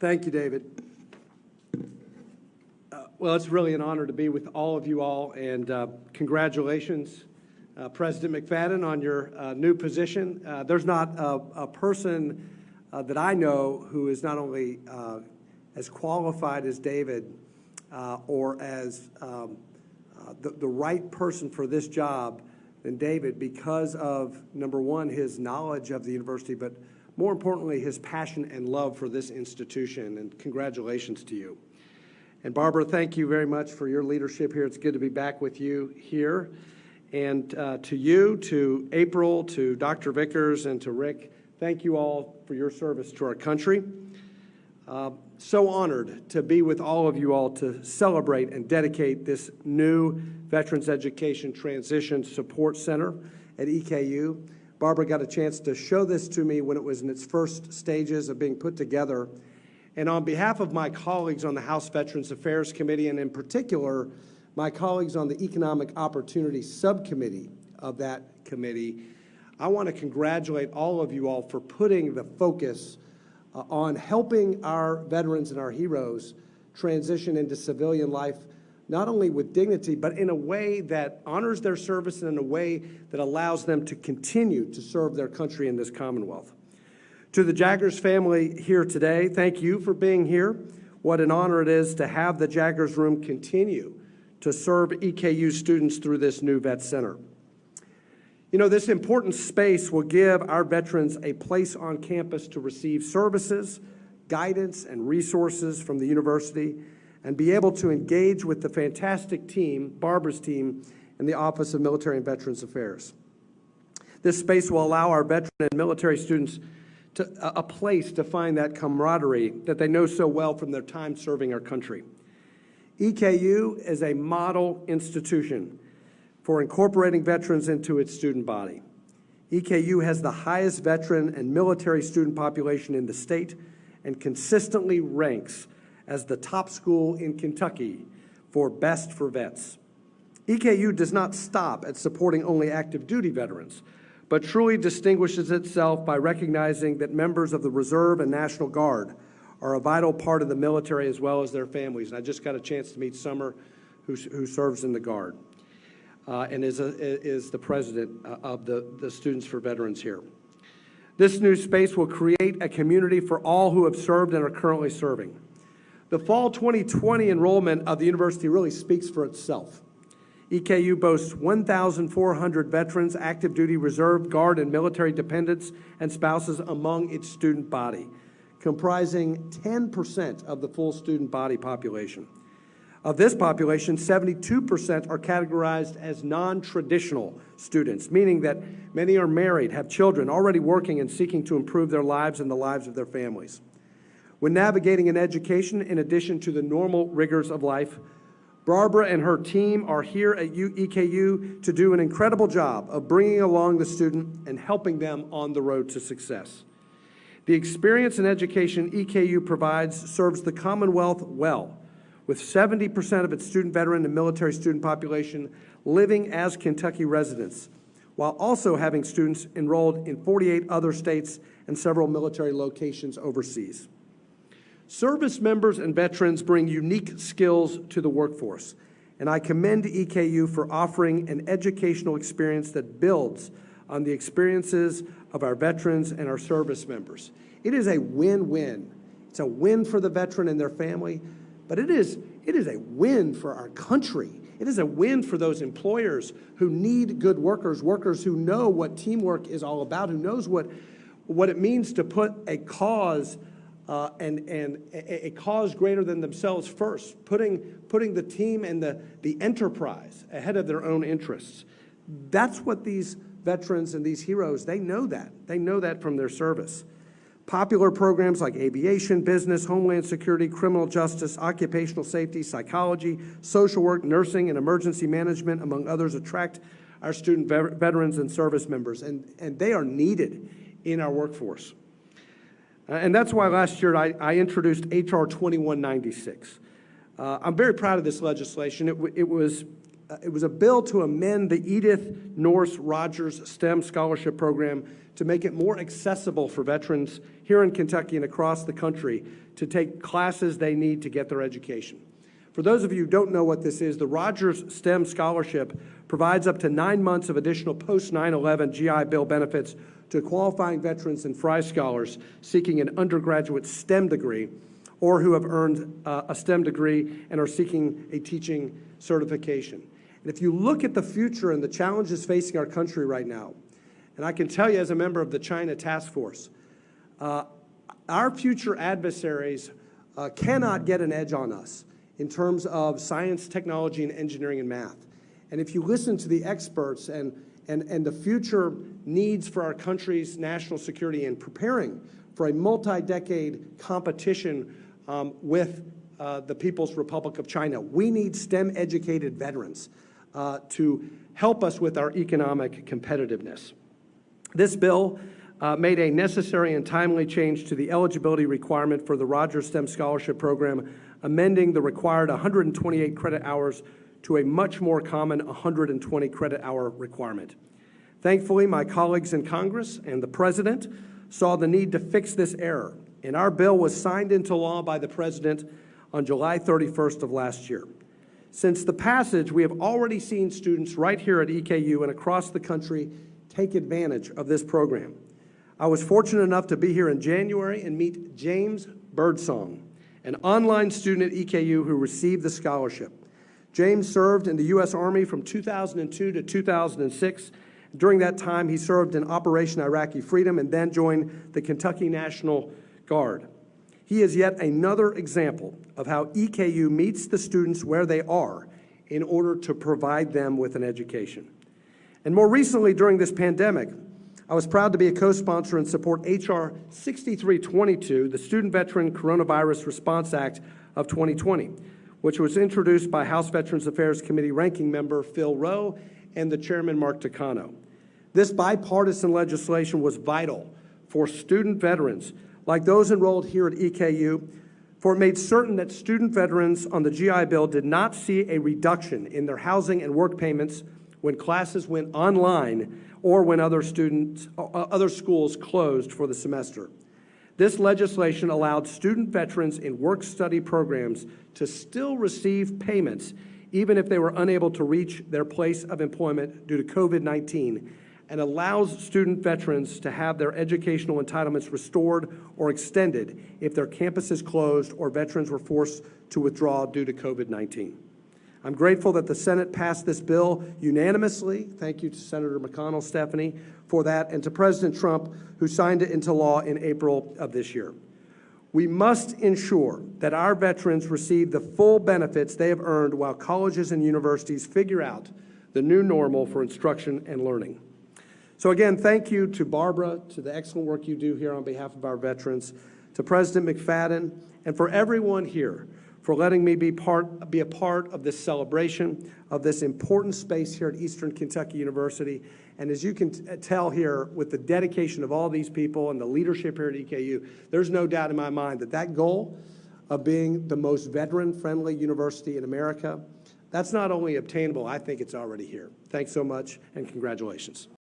Thank you, David. Well, it's really an honor to be with all of you all, and congratulations, President McFadden, on your new position. There's not a person that I know who is not only as qualified as David or as the right person for this job than David because of, number one, his knowledge of the university, but more importantly, his passion and love for this institution, and congratulations to you. And Barbara, thank you very much for your leadership here. It's good to be back with you here. And to you, to April, to Dr. Vickers, and to Rick, thank you all for your service to our country. So honored to be with all of you all to celebrate and dedicate this new Veterans Education Transition Support Center at EKU. Barbara got a chance to show this to me when it was in its first stages of being put together. And on behalf of my colleagues on the House Veterans Affairs Committee, and in particular, my colleagues on the Economic Opportunity Subcommittee of that committee, I want to congratulate all of you all for putting the focus on helping our veterans and our heroes transition into civilian life, not only with dignity, but in a way that honors their service and in a way that allows them to continue to serve their country in this Commonwealth. To the Jaggers family here today, thank you for being here. What an honor it is to have the Jaggers Room continue to serve EKU students through this new VETS Center. You know, this important space will give our veterans a place on campus to receive services, guidance, and resources from the university, and be able to engage with the fantastic team, Barbara's team, in the Office of Military and Veterans Affairs. This space will allow our veteran and military students a place to find that camaraderie that they know so well from their time serving our country. EKU is a model institution for incorporating veterans into its student body. EKU has the highest veteran and military student population in the state and consistently ranks as the top school in Kentucky for Best for Vets. EKU does not stop at supporting only active duty veterans, but truly distinguishes itself by recognizing that members of the Reserve and National Guard are a vital part of the military as well as their families. And I just got a chance to meet Summer, who serves in the Guard and is the president of the Students for Veterans here. This new space will create a community for all who have served and are currently serving. The fall 2020 enrollment of the university really speaks for itself. EKU boasts 1,400 veterans, active duty, reserve, guard, and military dependents and spouses among its student body, comprising 10% of the full student body population. Of this population, 72% are categorized as non-traditional students, meaning that many are married, have children, already working and seeking to improve their lives and the lives of their families. When navigating an education, in addition to the normal rigors of life, Barbara and her team are here at EKU to do an incredible job of bringing along the student and helping them on the road to success. The experience and education EKU provides serves the Commonwealth well, with 70% of its student veteran and military student population living as Kentucky residents, while also having students enrolled in 48 other states and several military locations overseas. Service members and veterans bring unique skills to the workforce, and I commend EKU for offering an educational experience that builds on the experiences of our veterans and our service members. It is a win-win. It's a win for the veteran and their family, but it is a win for our country. It is a win for those employers who need good workers, workers who know what teamwork is all about, who knows what it means to put a cause and a cause greater than themselves first, putting the team and the enterprise ahead of their own interests. That's what these veterans and these heroes, they know that. They know that from their service. Popular programs like aviation, business, homeland security, criminal justice, occupational safety, psychology, social work, nursing, and emergency management, among others, attract our student veterans and service members, and they are needed in our workforce. And that's why last year I introduced H.R. 2196. I'm very proud of this legislation. It was it was a bill to amend the Edith Norse Rogers STEM Scholarship Program to make it more accessible for veterans here in Kentucky and across the country to take classes they need to get their education. For those of you who don't know what this is, the Rogers STEM Scholarship provides up to 9 months of additional post-9/11 GI Bill benefits to qualifying veterans and Fry Scholars seeking an undergraduate STEM degree or who have earned a STEM degree and are seeking a teaching certification. And if you look at the future and the challenges facing our country right now, and I can tell you as a member of the China Task Force, our future adversaries cannot get an edge on us in terms of science, technology, and engineering and math. And if you listen to the experts and the future needs for our country's national security and preparing for a multi-decade competition with the People's Republic of China, we need STEM-educated veterans to help us with our economic competitiveness. This bill made a necessary and timely change to the eligibility requirement for the Rogers STEM Scholarship Program, amending the required 128 credit hours to a much more common 120 credit hour requirement. Thankfully, my colleagues in Congress and the President saw the need to fix this error, and our bill was signed into law by the President on July 31st of last year. Since the passage, we have already seen students right here at EKU and across the country take advantage of this program. I was fortunate enough to be here in January and meet James Birdsong, an online student at EKU who received the scholarship. James served in the U.S. Army from 2002 to 2006. During that time, he served in Operation Iraqi Freedom and then joined the Kentucky National Guard. He is yet another example of how EKU meets the students where they are in order to provide them with an education. And more recently, during this pandemic, I was proud to be a co-sponsor and support H.R. 6322, the Student Veteran Coronavirus Response Act of 2020, which was introduced by House Veterans Affairs Committee Ranking Member Phil Rowe and the Chairman Mark Takano. This bipartisan legislation was vital for student veterans like those enrolled here at EKU, for it made certain that student veterans on the GI Bill did not see a reduction in their housing and work payments when classes went online or when other schools closed for the semester. This legislation allowed student veterans in work-study programs to still receive payments even if they were unable to reach their place of employment due to COVID-19, and allows student veterans to have their educational entitlements restored or extended if their campuses closed or veterans were forced to withdraw due to COVID-19. I'm grateful that the Senate passed this bill unanimously. Thank you to Senator McConnell, Stephanie, for that, and to President Trump, who signed it into law in April of this year. We must ensure that our veterans receive the full benefits they have earned while colleges and universities figure out the new normal for instruction and learning. So again, thank you to Barbara, to the excellent work you do here on behalf of our veterans, to President McFadden, and for everyone here for letting me be a part of this celebration, of this important space here at Eastern Kentucky University. And as you can tell here, with the dedication of all these people and the leadership here at EKU, there's no doubt in my mind that that goal of being the most veteran-friendly university in America, that's not only obtainable, I think it's already here. Thanks so much, and congratulations.